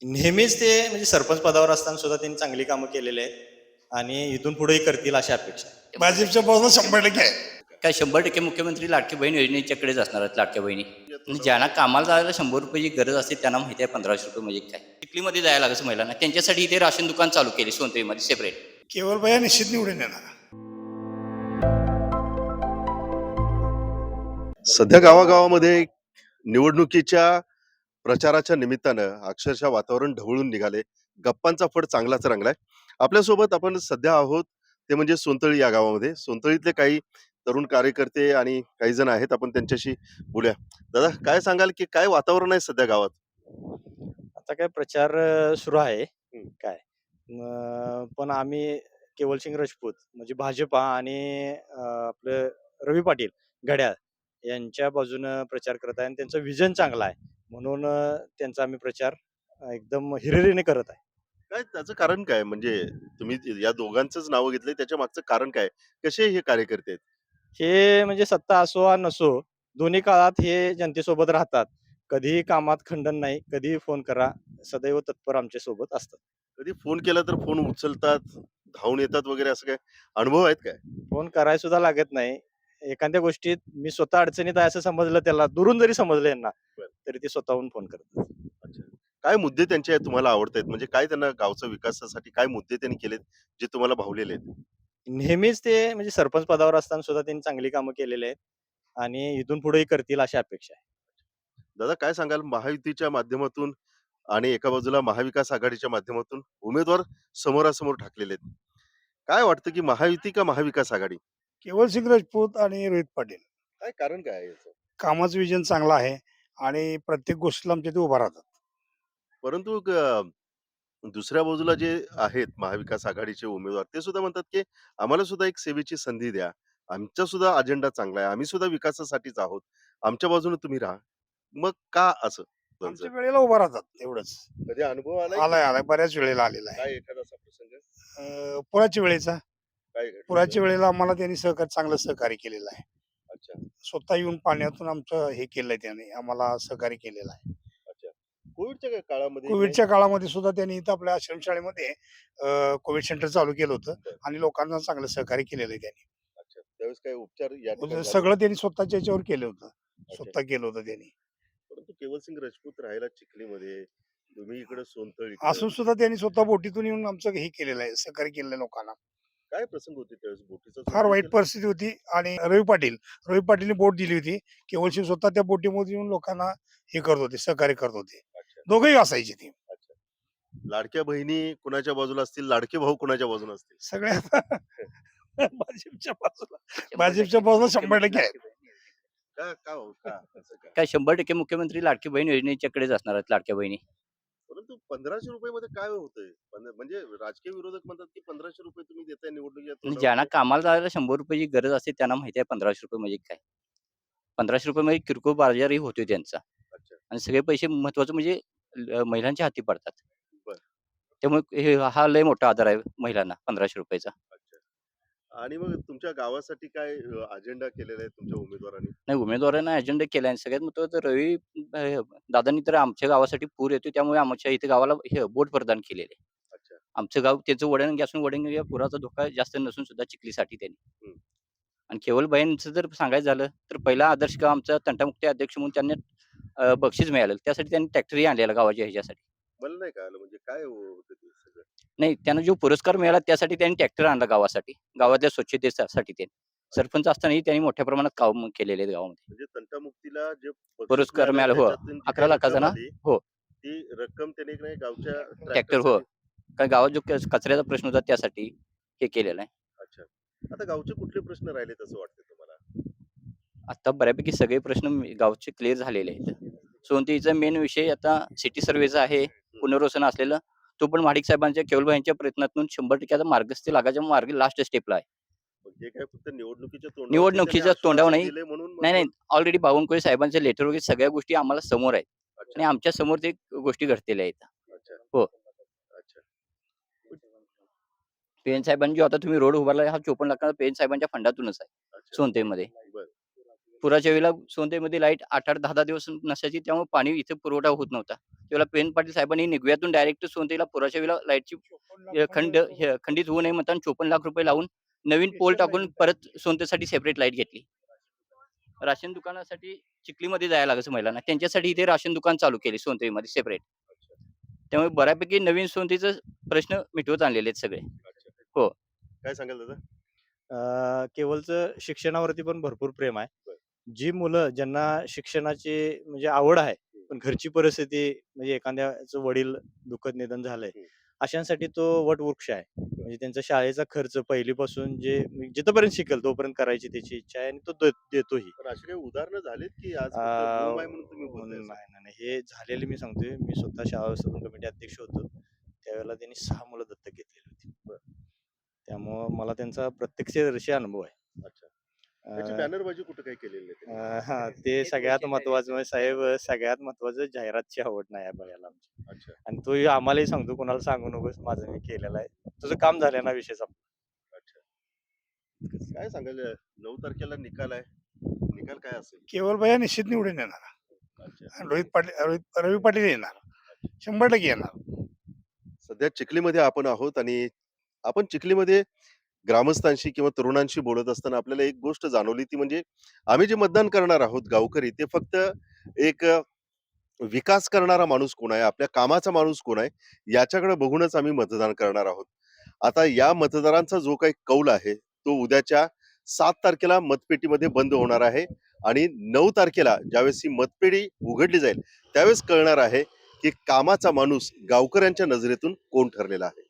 नेहमीच ते म्हणजे सरपंच पदावर असताना सुद्धा त्यांनी चांगली कामं केलेली आहेत आणि इथून पुढेही करतील अशी अपेक्षा आहे. भाजपच्या बाजूला 100% आहे. काय 100% मुख्यमंत्री लाडकी बहीण योजनेच्याकडेच असणार आहेत लाडक्या बहिणी. आणि ज्यांना कामाला जायला 100 रुपयाची गरज असते त्यांना माहिती आहे 1500 रुपये म्हणजे काय. चिखलीमध्ये जायला लागेल महिलांना, त्यांच्यासाठी इथे राशन दुकान चालू केले सोनपेमध्ये सेपरेट. केवळ भैया निश्चित निवडून येणार. सध्या गावागावामध्ये निवडणुकीच्या प्रचाराच्या निमित्तानं अक्षरशः वातावरण ढवळून निघाले. गप्पांचा फड चांगलाच रंगलाय. आपल्यासोबत आपण सध्या आहोत ते म्हणजे सोनतळी या गावामध्ये. सोनतळीतले काही तरुण कार्यकर्ते आणि काही जण आहेत, आपण त्यांच्याशी बोलूया. दादा, काय सांगाल की काय वातावरण आहे सध्या गावात? आता काय प्रचार सुरू आहे. हम्म. काय पण आम्ही केवलसिंग राजपूत म्हणजे भाजपा आणि आपलं रवी पाटील घड्याळ यांच्या बाजूनं प्रचार करत आहे आणि त्यांचं विजन चांगलं आहे म्हणून त्यांचा आम्ही प्रचार एकदम हिरिरीने करत आहे. काय त्याचं कारण काय? म्हणजे तुम्ही या दोघांचंच नाव घेतलंय, त्याच्या मागचं कारण काय? कसे हे कार्यकर्ते आहेत? हे म्हणजे सत्ता असो वा नसो, दोन्ही काळात हे जनतेसोबत राहतात. कधीही कामात खंडन नाही, कधीही फोन करा, सदैव तत्पर आमच्या सोबत असतात. कधी फोन केला तर फोन उचलतात, धावून येतात वगैरे, असं काय अनुभव आहेत काय? फोन करायला सुद्धा लागत नाही. एखाद्या गोष्टीत मी स्वतः अडचणीत आहे असं समजलं त्याला, दुरून जरी समजलं यांना, बरं. तरी ते स्वतःहून फोन करतात. अच्छा. काय मुद्दे त्यांचे तुम्हाला आवडतायत? म्हणजे काय त्यांना गावच्या विकासासाठी काय मुद्दे त्यांनी केलेत, जे तुम्हाला भावलेले आहेत? नेहमीच ते म्हणजे सरपंच पदावर असताना सुद्धा त्यांनी चांगली कामं केलेली आहेत आणि इथून पुढेही करतील अशी अपेक्षा आहे. दादा, काय सांगाल महायुतीच्या माध्यमातून आणि एका बाजूला महाविकास आघाडीच्या माध्यमातून उमेदवार समोरासमोर ठाकलेले आहेत. काय वाटतं की महायुती का महाविकास आघाडी? केवलसिंग राजपूत आणि रोहित पाटील. काय कारण काय आहे याचं? कामाचं विजन चांगलं आहे आणि प्रत्येक गोष्टीला आमच्या ते उभा राहतात. परंतु दुसऱ्या बाजूला जे आहेत महाविकास आघाडीचे उमेदवार, ते सुद्धा म्हणतात की आम्हाला सुद्धा एक सेवेची संधी द्या. आमचा सुद्धा अजेंडा चांगला आहे. आम्ही सुद्धा विकासासाठीच आहोत. आमच्या बाजूने तुम्ही राहा. मग का असं त्यांचं? आमच्या वेळेला उभा राहतात एवढंच. कधी अनुभव आलाय? आलाय बऱ्याच वेळेला आलेला आहे. काय एखादा असा प्रसंग? पुराच्या वेळेचा काय घडलं? पुराच्या वेळेला आम्हाला त्यांनी चांगलं सहकार्य केलेलं आहे. अच्छा. स्वतः येऊन पाण्यातून आमचं हे केलंय, त्याने आम्हाला सहकार्य केलेलं आहे. अच्छा. कोविडच्या काळामध्ये कोविडच्या काळामध्ये सुद्धा त्यांनी इथं आपल्या आश्रमशाळेमध्ये कोविड सेंटर चालू केलं होतं आणि लोकांना चांगलं सहकार्य केलेलं आहे त्यांनी. अच्छा. त्यावेळेस काय उपचार या ठिकाणी झाले? सगळं त्यांनी स्वतःच्या याच्यावर केलं होतं. स्वतः केलं होतं त्यांनी. परंतु केवलसिंग राजपूत राहायला चिखलीमध्ये, तुम्ही इकडे सोनतळ असून सुद्धा त्यांनी स्वतः बोटीतून येऊन आमचं हे केलेलं आहे, सहकार्य केलेलं आहे लोकांना. काय प्रसंग होते त्यावेळेस बोटीचा? फार वाईट परिस्थिती होती आणि रवी पाटीलने बोट दिली होती. केवळशिव स्वतः त्या बोटीमध्ये येऊन लोकांना हे करत होते, सहकार्य करत होते. अच्छा. दोघंही असायचे ते. अच्छा. लाडक्या बहिणी कुणाच्या बाजूला असतील, लाडके भाऊ कुणाच्या बाजूला असतील? सगळ्या भाजपच्या बाजूला 100% आहे. का का हो का असं का? काय 100% मुख्यमंत्री लाडकी बहीण योजनेच्याकडेच असणार आहेत लाडक्या बहिणी. परंतु 1500 रुपये मध्ये काय होतंय? म्हणजे राजकीय विरोधक म्हणतात की 1500 रुपये तुम्ही देताय निवडणुकीच्या आणि ज्यांना तोंडावर. कामाला जायला 100 रुपयाची गरज असते त्यांना माहिती आहे 1500 रुपये म्हणजे काय. 1500 रुपये मध्ये किरकोळ बाजारही होतोय त्यांचा. अच्छा. आणि सगळे पैसे महत्वाचे म्हणजे महिलांच्या हाती पडतात. बरं. त्यामुळे हा लय मोठा आधार आहे महिलांना 1500 रुपयाचा. अच्छा. आणि मग तुमच्या गावासाठी काय अजेंडा केलेला आहे तुमच्या उमेदवारांनी? नाही, उमेदवारांना अजेंडा केला आहे. सगळ्यात महत्त्वाचं रवी दादांनी तर आमच्या गावासाठी पूर येतो त्यामुळे आमच्या इथे गावाला हे बोट प्रदान केलेले. अच्छा. आमचं गाव त्याचं वडंगी असून वडंगी या पुराचा धोका जास्त नसून सुद्धा चिखलीसाठी त्यांनी. हम्म. आणि केवलबाईंचं जर सांगायचं झालं तर पहिला आदर्श गाव आमचा तंटामुक्ती अध्यक्ष म्हणून त्यांनी बक्षीस मिळालं. त्यासाठी त्यांनी ट्रॅक्टरही आणलेला गावाच्या ह्याच्यासाठी. मला नाही कळालं म्हणजे काय होतं ते सगळं? नाही, त्यांना जो पुरस्कार मिळाला त्यासाठी त्यांनी ट्रॅक्टर आणला गावासाठी. गावातल्या स्वच्छतेसाठी त्यांनी. सरपंच असतानाही त्यांनी मोठ्या प्रमाणात काम केलेले आहेत गावामध्ये. म्हणजे तंटामुक्तीला जे बक्षीस पुरस्कार मिळालं, मिळाला, हो. त्याच्यातून जी 11 काही लाखाचा रक्कम ना? आली, हो. ती रक्कम त्याने नाही गावच्या ट्रॅक्टर, हो. ट्रॅक्टरसाठी. कारण गावात जो कचऱ्याचा प्रश्न होता त्यासाठी हे केलेलं आहे. अच्छा. आता गावचे कुठले प्रश्न राहिलेत असं वाटतं तुम्हाला? आता बऱ्यापैकी सगळे प्रश्न गावचे क्लिअर झालेले आहेत. सोनतीचा मेन विषय आता सिटी सर्व्हेचा आहे, पुनर्वसन असलेलं. तो पण महाडिक साहेबांच्या केवलबाईंच्या प्रयत्नातून 100% आता मार्गस्थ लागायच्या मार्गे लास्ट स्टेपला आहे. हे काय फक्त निवडणुकीच्या तोंडावर निवडणुकीच्या त्यांनी तोंडावर आश्वासन नाही. दिले म्हणून नाही, नाही. मग? ऑलरेडी बावनकुळे साहेबांचे लेटर वगैरे सगळ्या गोष्टी आम्हाला समोर आहेत. अच्छा. आणि आमच्या समोर ते गोष्टी घडलेल्या आहेत. अच्छा. हो. अच्छा. पेन साहेबांनी जो आता तुम्ही रोड उभारला हा 54 लाखाचा पेन साहेबांच्या फंडातूनच आहे अच्छा. सोनतेमध्ये. बरं. पुराच्या वेळेला सोनतेमध्ये लाईट 8-8, 10-10 दिवस नसायची, त्यामुळे पाणी इथे पुरवठा होत नव्हता. त्यावेळेला पेन पाटील साहेबांनी निगव्यातून डायरेक्ट सोनतेला पुराच्या वेळेला लाईटची खंडित होऊ नये म्हणता 54 लाख रुपये लावून नवीन पोल टाकून परत सोनतेसाठी सेपरेट लाईट घेतली. राशन दुकानासाठी चिखलीमध्ये जायला लागायचं महिलांना, त्यांच्यासाठी इथे राशन दुकान चालू केले सोनतेमध्ये सेपरेट. त्यामुळे बऱ्यापैकी नवीन सोनतेचा प्रश्न मिटवत आणलेले आहेत सगळे. हो. काय सांगाल दादा? केवळचं शिक्षणावरती पण भरपूर प्रेम आहे. बरं. जी मुलं ज्यांना शिक्षणाची म्हणजे आवड आहे, पण घरची परिस्थिती म्हणजे एखाद्याचं वडील दुःखद निधन झालंय, अशांसाठी तो वटवृक्ष आहे. म्हणजे त्यांचा शाळेचा खर्च पहिलीपासून जे म्हणजे जिथपर्यंत शिकेल तोपर्यंत करायची त्याची इच्छा आहे आणि तो देतोही. पण अशी काही उदाहरणं झालीत की आज फक्त अं, बोंब आहे म्हणून तुम्ही बोलताय नाही, असं? नाही, नाही. हे झालेले मी सांगतोय. मी स्वतः शाळा व्यवस्थापन कमिटी अध्यक्ष होतो. त्यावेळेला त्यांनी 6 मुलं दत्तक घेतलेली होती. त्यामुळं मला त्यांचा प्रत्यक्षदर्शी अनुभव आहे. अच्छा. त्याची अं, बॅनरबाजी कुठं काही केलेली नाही त्यांनी? हां, ते सगळ्यात महत्त्वाचं म्हणजे साहेब सगळ्यात महत्त्वाचं जाहिरातची आवड नाही आहे बघायला आमची. अच्छा. आणि तोही आम्हालाही सांगतो कोणाला सांगू नकोस माझं मी केलेलं आहे. तुझं काम झालं ना विषय संपला. अच्छा. काय सांगाल 9 तारखेला निकाल आहे. निकाल काय असेल? केवळ भैया निश्चित निवडून येणार अच्छा. आणि रवी पाटील येणार, 100% येणार. सध्या चिखलीमध्ये आपण आहोत आणि आपण चिखलीमध्ये ग्रामस्थांशी किंवा तरुणांशी बोलत असताना आपल्याला एक गोष्ट जाणवली ती म्हणजे आम्ही जे मतदान करणार आहोत गावकरी ते फक्त एक विकास करणारा माणूस कोण आहे, आपल्या कामाचा माणूस कोण आहे याच्याकडे बघूनच आम्ही मतदान करणार आहोत. आता या मतदारांचा जो काही कौल आहे तो उद्याच्या 7 तारखेला मतपेटीमध्ये बंद होणार आहे आणि 9 तारखेला ज्यावेळेस ही मतपेटी उघडली जाईल त्यावेळेस कळणार आहे की कामाचा माणूस गावकऱ्यांच्या नजरेतून कोण ठरलेला आहे.